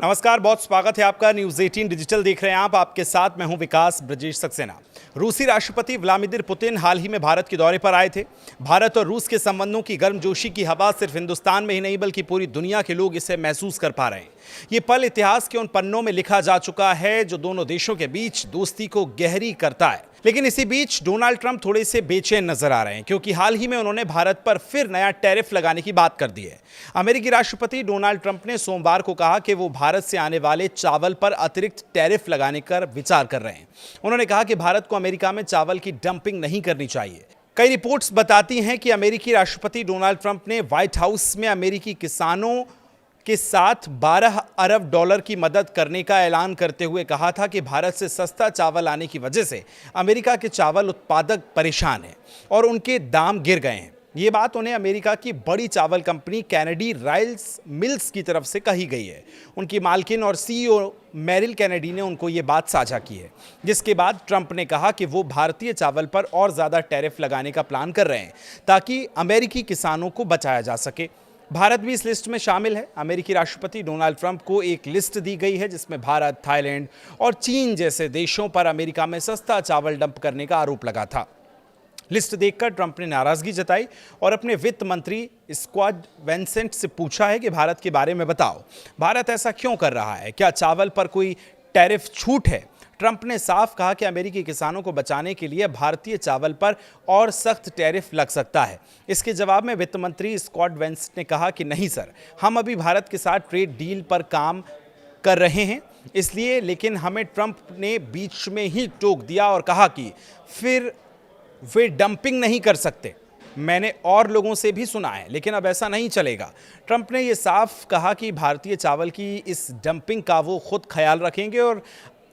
नमस्कार, बहुत स्वागत है आपका। न्यूज़ 18 डिजिटल देख रहे हैं आप। आपके साथ मैं हूं विकास ब्रजेश सक्सेना। रूसी राष्ट्रपति व्लादिमीर पुतिन हाल ही में भारत के दौरे पर आए थे। भारत और रूस के संबंधों की गर्मजोशी की हवा सिर्फ हिंदुस्तान में ही नहीं बल्कि पूरी दुनिया के लोग इसे महसूस कर पा रहे हैं। ये पल इतिहास के उन पन्नों में लिखा जा चुका है जो दोनों देशों के बीच दोस्ती को गहरी करता है। लेकिन इसी बीच डोनाल्ड ट्रंप थोड़े से बेचैन नजर आ रहे हैं क्योंकि हाल ही में उन्होंने भारत पर फिर नया टैरिफ लगाने की बात कर दी है। अमेरिकी राष्ट्रपति डोनाल्ड ट्रंप ने सोमवार को कहा कि वो भारत से आने वाले चावल पर अतिरिक्त टैरिफ लगाने का विचार कर रहे हैं। उन्होंने कहा कि भारत को अमेरिका में चावल की डंपिंग नहीं करनी चाहिए। कई रिपोर्ट्स बताती हैं कि अमेरिकी राष्ट्रपति डोनाल्ड ट्रंप ने व्हाइट हाउस में अमेरिकी किसानों के साथ 12 अरब डॉलर की मदद करने का ऐलान करते हुए कहा था कि भारत से सस्ता चावल आने की वजह से अमेरिका के चावल उत्पादक परेशान हैं और उनके दाम गिर गए हैं। ये बात उन्हें अमेरिका की बड़ी चावल कंपनी कैनेडी राइस मिल्स की तरफ से कही गई है। उनकी मालकिन और सीईओ मेरिल कैनेडी ने उनको ये बात साझा की है, जिसके बाद ट्रंप ने कहा कि वो भारतीय चावल पर और ज़्यादा टैरिफ लगाने का प्लान कर रहे हैं ताकि अमेरिकी किसानों को बचाया जा सके। भारत भी इस लिस्ट में शामिल है। अमेरिकी राष्ट्रपति डोनाल्ड ट्रंप को एक लिस्ट दी गई है जिसमें भारत, थाईलैंड और चीन जैसे देशों पर अमेरिका में सस्ता चावल डंप करने का आरोप लगा था। लिस्ट देखकर ट्रंप ने नाराजगी जताई और अपने वित्त मंत्री स्कॉट बेसेंट से पूछा है कि भारत के बारे में बताओ, भारत ऐसा क्यों कर रहा है? क्या चावल पर कोई टैरिफ छूट है? ट्रंप ने साफ कहा कि अमेरिकी किसानों को बचाने के लिए भारतीय चावल पर और सख्त टैरिफ लग सकता है। इसके जवाब में वित्त मंत्री स्कॉट बेसेंट ने कहा कि नहीं सर, हम अभी भारत के साथ ट्रेड डील पर काम कर रहे हैं इसलिए, लेकिन हमें ट्रंप ने बीच में ही टोक दिया और कहा कि फिर वे डंपिंग नहीं कर सकते। मैंने और लोगों से भी सुना है, लेकिन अब ऐसा नहीं चलेगा। ट्रंप ने यह साफ कहा कि भारतीय चावल की इस डंपिंग का वो खुद ख्याल रखेंगे और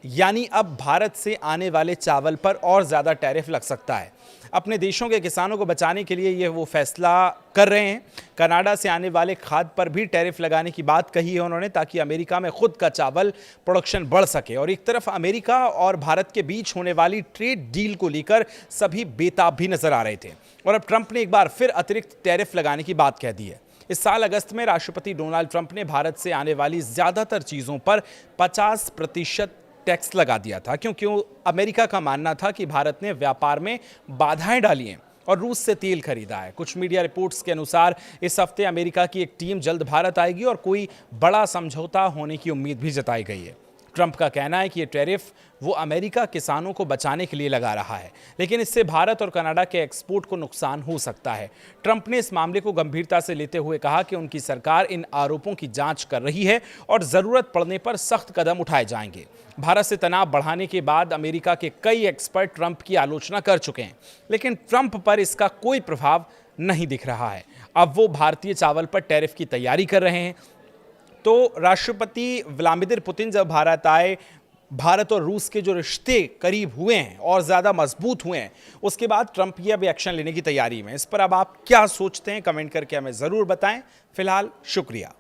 यानी अब भारत से आने वाले चावल पर और ज़्यादा टैरिफ लग सकता है। अपने देशों के किसानों को बचाने के लिए ये वो फैसला कर रहे हैं। कनाडा से आने वाले खाद पर भी टैरिफ लगाने की बात कही है उन्होंने, ताकि अमेरिका में खुद का चावल प्रोडक्शन बढ़ सके। और एक तरफ अमेरिका और भारत के बीच होने वाली ट्रेड डील को लेकर सभी बेताब भी नजर आ रहे थे और अब ट्रंप ने एक बार फिर अतिरिक्त टैरिफ लगाने की बात कह दी है। इस साल अगस्त में राष्ट्रपति डोनाल्ड ट्रंप ने भारत से आने वाली ज़्यादातर चीज़ों पर 50% टैक्स लगा दिया था क्योंकि अमेरिका का मानना था कि भारत ने व्यापार में बाधाएं डाली हैं और रूस से तेल खरीदा है। कुछ मीडिया रिपोर्ट्स के अनुसार इस हफ्ते अमेरिका की एक टीम जल्द भारत आएगी और कोई बड़ा समझौता होने की उम्मीद भी जताई गई है। ट्रंप का कहना है कि ये टैरिफ वो अमेरिका किसानों को बचाने के लिए लगा रहा है, लेकिन इससे भारत और कनाडा के एक्सपोर्ट को नुकसान हो सकता है। ट्रंप ने इस मामले को गंभीरता से लेते हुए कहा कि उनकी सरकार इन आरोपों की जांच कर रही है और जरूरत पड़ने पर सख्त कदम उठाए जाएंगे। भारत से तनाव बढ़ाने के बाद अमेरिका के कई एक्सपर्ट ट्रंप की आलोचना कर चुके हैं, लेकिन ट्रंप पर इसका कोई प्रभाव नहीं दिख रहा है। अब वो भारतीय चावल पर टैरिफ की तैयारी कर रहे हैं। तो राष्ट्रपति व्लादिमीर पुतिन जब भारत आए, भारत और रूस के जो रिश्ते करीब हुए हैं और ज़्यादा मजबूत हुए हैं, उसके बाद ट्रंप ये अब एक्शन लेने की तैयारी में। इस पर अब आप क्या सोचते हैं, कमेंट करके हमें ज़रूर बताएं। फिलहाल शुक्रिया।